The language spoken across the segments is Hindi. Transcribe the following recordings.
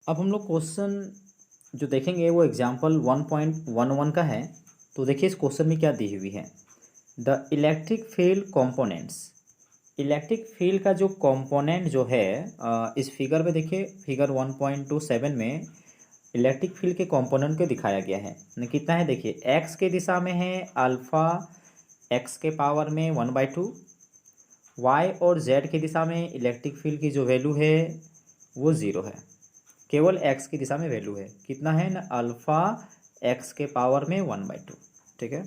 अब हम लोग क्वेश्चन जो देखेंगे वो एग्जाम्पल 1.11 का है। तो देखिए इस क्वेश्चन में क्या दी हुई है। The electric field components, electric field का जो कंपोनेंट जो है इस फिगर में देखिए, फिगर 1.27 में इलेक्ट्रिक फील्ड के कंपोनेंट को दिखाया गया है। कितना है देखिए, एक्स के दिशा में है अल्फा एक्स के पावर में 1/2, वाई और जेड की दिशा में इलेक्ट्रिक फील्ड की जो वैल्यू है वो 0 है। केवल एक्स की दिशा में वैल्यू है, कितना है ना, अल्फ़ा एक्स के पावर में 1/2। ठीक है,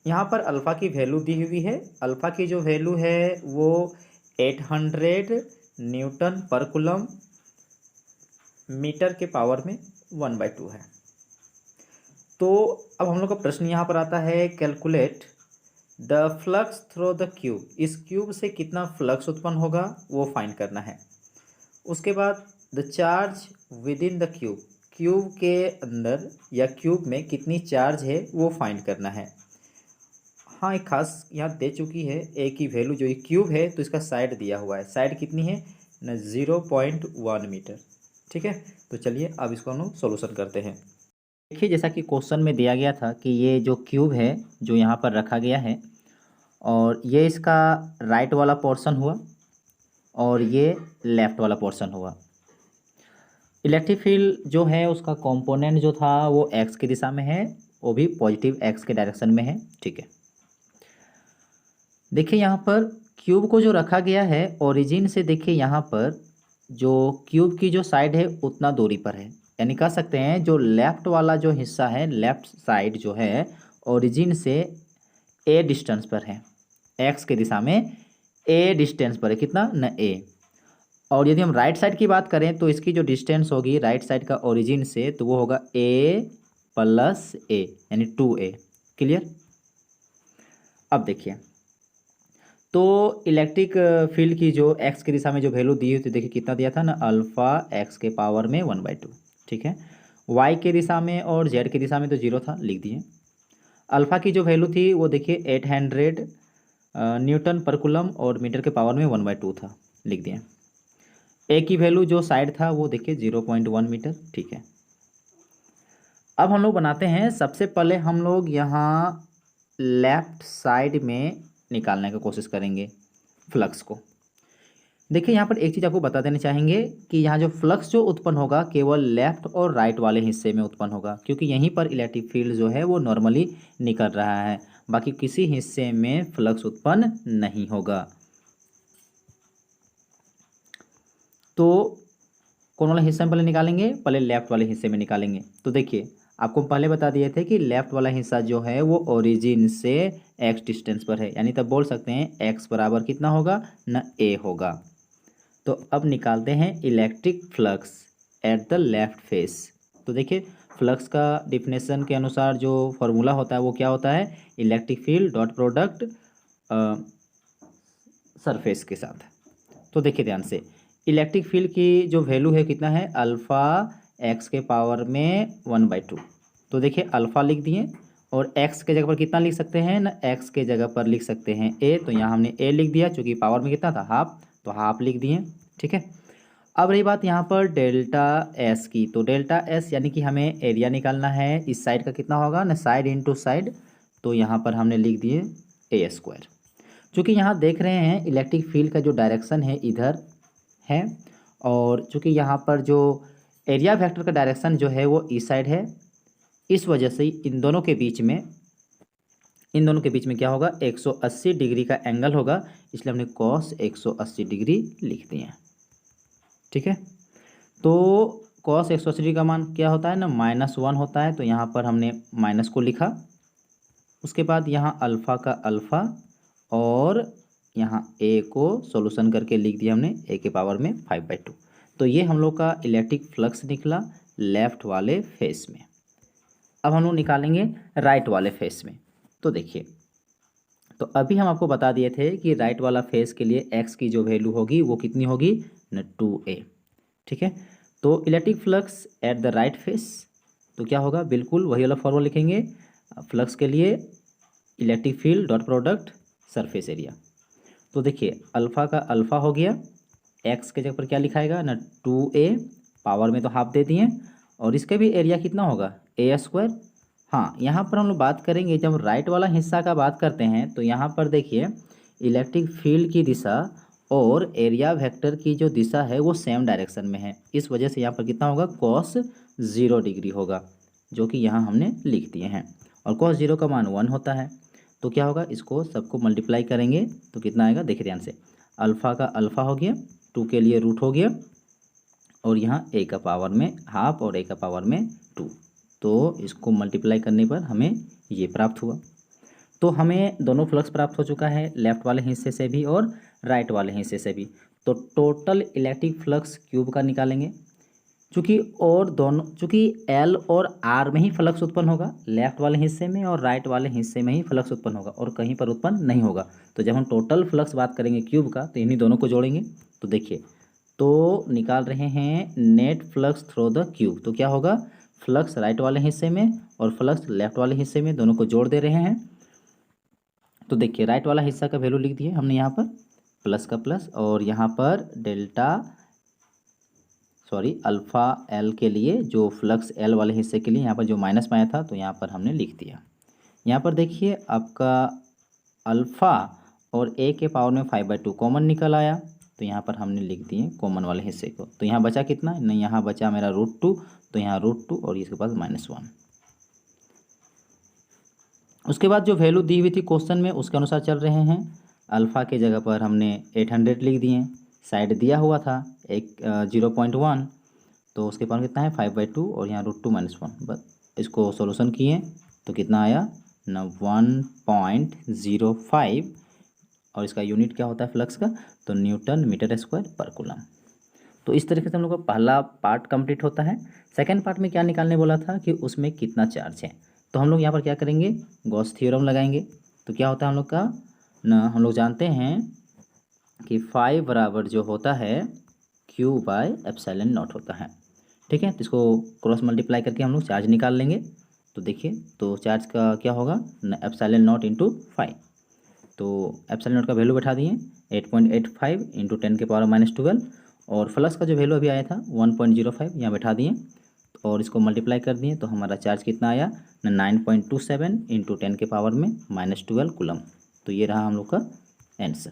यहाँ पर अल्फ़ा की वैल्यू दी हुई है। अल्फ़ा की जो वैल्यू है वो 800 न्यूटन पर कूलम मीटर के पावर में 1/2 है। तो अब हम लोग का प्रश्न यहाँ पर आता है, calculate the flux through the cube. इस क्यूब से कितना फ्लक्स उत्पन्न होगा वो फाइंड करना है। उसके बाद the charge with in the cube, cube के अंदर या क्यूब में कितनी चार्ज है वो फाइंड करना है। हाँ, एक खास यहाँ दे चुकी है ए की वैल्यू, जो ये क्यूब है तो इसका साइड दिया हुआ है। साइड कितनी है ना, 0.1 मीटर। ठीक है, तो चलिए अब इसको हम लोग सोल्यूशन करते हैं। देखिए जैसा कि क्वेश्चन में दिया गया था कि ये जो क्यूब है जो यहाँ पर रखा गया है, और ये इसका राइट वाला पोर्शन हुआ और ये लेफ्ट वाला पोर्शन हुआ। इलेक्ट्रिक फील्ड जो है उसका कंपोनेंट जो था वो एक्स की दिशा में है, वो भी पॉजिटिव एक्स के डायरेक्शन में है। ठीक है, देखिए यहाँ पर क्यूब को जो रखा गया है ओरिजिन से, देखिए यहाँ पर जो क्यूब की जो साइड है उतना दूरी पर है, यानी कह सकते हैं जो लेफ्ट वाला जो हिस्सा है, लेफ्ट साइड जो है ओरिजिन से ए डिस्टेंस पर है, एक्स के दिशा में ए डिस्टेंस पर है, कितना न ए। और यदि हम राइट साइड की बात करें तो इसकी जो डिस्टेंस होगी राइट साइड का ओरिजिन से, तो वो होगा ए प्लस ए, यानी 2a। क्लियर। अब देखिए, तो इलेक्ट्रिक फील्ड की जो एक्स की दिशा में जो वैल्यू दी हुई थी, देखिए कितना दिया था ना, अल्फा एक्स के पावर में 1/2। ठीक है, वाई की दिशा में और जेड की दिशा में तो 0 था, लिख दिए। अल्फा की जो वैल्यू थी वो देखिए 800 न्यूटन पर कूलम और मीटर के पावर में 1/2 था, लिख दिए। ए की वैल्यू जो साइड था वो देखिए 0.1 मीटर। ठीक है, अब हम लोग बनाते हैं, सबसे पहले हम लोग यहाँ लेफ्ट साइड में निकालने की कोशिश करेंगे फ्लक्स को। देखिए यहाँ पर एक चीज़ आपको बता देना चाहेंगे कि यहाँ जो फ्लक्स जो उत्पन्न होगा केवल लेफ्ट और राइट वाले हिस्से में उत्पन्न होगा, क्योंकि यहीं पर इलेक्ट्रिक फील्ड जो है वो नॉर्मली निकल रहा है, बाकी किसी हिस्से में फ्लक्स उत्पन्न नहीं होगा। तो कौन वाला हिस्सा में पहले निकालेंगे, पहले लेफ्ट वाले हिस्से में निकालेंगे। तो देखिए आपको पहले बता दिए थे कि लेफ्ट वाला हिस्सा जो है वो ओरिजिन से एक्स डिस्टेंस पर है, यानी तब बोल सकते हैं एक्स बराबर कितना होगा न, ए होगा। तो अब निकालते हैं electric flux at the left face. तो देखिए फ्लक्स का डिफिनेशन के अनुसार जो फॉर्मूला होता है वो क्या होता है, electric field dot product surface के साथ। तो देखिए ध्यान से, इलेक्ट्रिक फील्ड की जो वैल्यू है कितना है, अल्फ़ा एक्स के पावर में 1/2। तो देखिए अल्फ़ा लिख दिए, और एक्स के जगह पर कितना लिख सकते हैं ना, एक्स के जगह पर लिख सकते हैं ए, तो यहाँ हमने ए लिख दिया, चूँकि पावर में कितना था हाफ, तो हाफ लिख दिए। ठीक है, अब रही बात यहाँ पर डेल्टा एस की, तो डेल्टा एस यानी कि हमें एरिया निकालना है, इस साइड का कितना होगा ना, साइड इंटू साइड, तो यहाँ पर हमने लिख दिए a²। चूँकि यहाँ देख रहे हैं इलेक्ट्रिक फील्ड का जो डायरेक्शन है इधर है, और चूँकि यहाँ पर जो एरिया वेक्टर का डायरेक्शन जो है वो इस साइड है, इस वजह से इन दोनों के बीच में क्या होगा, 180 डिग्री का एंगल होगा, इसलिए हमने कॉस 180 डिग्री लिख दिए। ठीक है, तो कॉस 180 डिग्री का मान क्या होता है ना, -1 होता है, तो यहाँ पर हमने माइनस को लिखा। उसके बाद यहाँ अल्फ़ा का अल्फ़ा, और यहाँ ए को सॉल्यूशन करके लिख दिया हमने ए के पावर में 5/2। तो ये हम लोग का इलेक्ट्रिक फ्लक्स निकला लेफ्ट वाले फेस में। अब हम लोग निकालेंगे राइट वाले फेस में। तो देखिए, तो अभी हम आपको बता दिए थे कि राइट वाला फेस के लिए एक्स की जो वैल्यू होगी वो कितनी होगी न, 2a। ठीक है, तो electric flux at the right face, तो क्या होगा, बिल्कुल वही वाला फॉर्मूला लिखेंगे फ्लक्स के लिए, electric field dot product surface area. तो देखिए अल्फ़ा का अल्फ़ा हो गया, एक्स के जगह पर क्या लिखाएगा ना, 2a पावर में तो हाफ दे दिए, और इसका भी एरिया कितना होगा ए स्क्वायर। हाँ, यहाँ पर हम लोग बात करेंगे, जब राइट वाला हिस्सा का बात करते हैं तो यहाँ पर देखिए इलेक्ट्रिक फील्ड की दिशा और एरिया वेक्टर की जो दिशा है वो सेम डायरेक्शन में है। इस वजह से यहाँ पर कितना होगा cos 0 डिग्री होगा, जो कि यहाँ हमने लिख दिए हैं। और cos 0 का मान 1 होता है। तो क्या होगा, इसको सबको मल्टीप्लाई करेंगे तो कितना आएगा, देखिए ध्यान से, अल्फ़ा का अल्फ़ा हो गया, 2 के लिए रूट हो गया, और यहाँ a का पावर में हाफ और a का पावर में 2। तो इसको मल्टीप्लाई करने पर हमें ये प्राप्त हुआ। तो हमें दोनों फ्लक्स प्राप्त हो चुका है, लेफ़्ट वाले हिस्से से भी और राइट वाले हिस्से से भी। तो टोटल इलेक्ट्रिक फ्लक्स क्यूब का निकालेंगे, चूँकि एल और आर में ही फ्लक्स उत्पन्न होगा, लेफ़्ट वाले हिस्से में और राइट वाले हिस्से में ही फ्लक्स उत्पन्न होगा और कहीं पर उत्पन्न नहीं होगा। तो जब हम टोटल फ्लक्स बात करेंगे क्यूब का तो इन्हीं दोनों को जोड़ेंगे। तो देखिए, तो निकाल रहे हैं net flux through the cube. तो क्या होगा, फ्लक्स राइट वाले हिस्से में और फ्लक्स लेफ़्ट वाले हिस्से में, दोनों को जोड़ दे रहे हैं। तो देखिए, राइट वाला हिस्सा का वैल्यू लिख दिए हमने यहाँ पर, प्लस का प्लस, और यहाँ पर अल्फ़ा एल के लिए, जो फ्लक्स एल वाले हिस्से के लिए यहाँ पर जो माइनस में आया था तो यहाँ पर हमने लिख दिया। यहाँ पर देखिए आपका अल्फ़ा और ए के पावर में 5/2 कॉमन निकल आया, तो यहाँ पर हमने लिख दिए कॉमन वाले हिस्से को। तो यहाँ बचा कितना, नहीं, यहाँ बचा मेरा √2, तो यहाँ √2 और इसके पास -1। उसके बाद जो वैल्यू दी हुई थी क्वेश्चन में उसके अनुसार चल रहे हैं। अल्फ़ा के जगह पर हमने 800 लिख दिए, साइड दिया हुआ था एक 0.1, तो उसके पास कितना है 5/2 और यहाँ √2 -1। बस इसको सॉल्यूशन किए तो कितना आया ना 1.05, और इसका यूनिट क्या होता है फ्लक्स का, तो न्यूटन मीटर स्क्वायर पर कूलम। तो इस तरीके से हम लोग का पहला पार्ट कंप्लीट होता है। सेकंड पार्ट में क्या निकालने बोला था कि उसमें कितना चार्ज है, तो हम लोग यहाँ पर क्या करेंगे, गॉस थ्योरम लगाएंगे। तो क्या होता है हम लोग का ना, हम लोग जानते हैं कि 5 बराबर जो होता है Q/ε0 होता है, ठीक है। तो इसको क्रॉस मल्टीप्लाई करके हम लोग चार्ज निकाल लेंगे। तो देखिए, तो चार्ज का क्या होगा ना, ε0 × 5। तो ε0 का वैल्यू बैठा दिए 8.85 × 10⁻⁻12, और फ्लक्स का जो वैल्यू अभी आया था 1.05 यहाँ बैठा दिए, और इसको मल्टीप्लाई कर दिए तो हमारा चार्ज कितना आया ना 9.27 × 10⁻⁻12 कूलम। तो ये रहा हम लोग का आंसर।